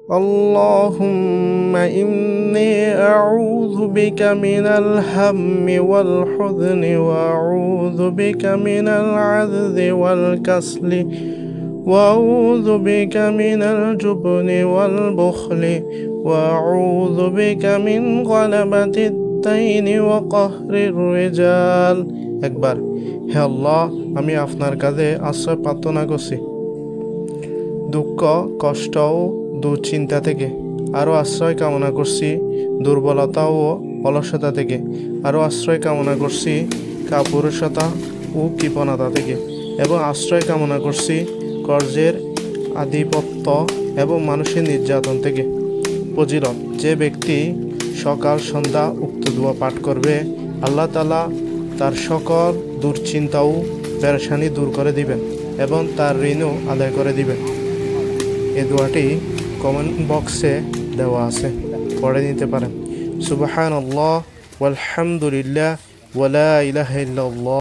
اللهم إني أعوذ بك من الهم والحزن وأعوذ بك من العجز والكسل وأعوذ بك من الجبن والبخل وأعوذ بك من غلبة الدين وقهر الرجال একবার হে আল্লাহ আমি আপনার কাছে আশ্রয় প্রার্থনা করছি দুঃখ কষ্ট ও দুশ্চিন্তা থেকে আরও আশ্রয় কামনা করছি দুর্বলতা ও অলসতা থেকে আরও আশ্রয় কামনা করছি কাপুরুষতা ও কৃপণতা থেকে এবং আশ্রয় কামনা করছি কর্জের আধিপত্য এবং মানুষের নির্যাতন থেকে। ফজিলত, যে ব্যক্তি সকাল সন্ধ্যা উক্ত দোয়া পাঠ করবে আল্লাহ তাআলা তার সকল দুশ্চিন্তা ও পেরেশানি দূর করে দিবেন এবং তার ঋণও আদায় করে দিবেন। এই দোয়াটি কমেন্ট বক্সে দেওয়া আছে, পড়ে নিতে পারেন। সুবহানাল্লাহ ওয়ালহামদুলিল্লাহ ওয়ালা ইলাহা ইল্লাল্লাহ।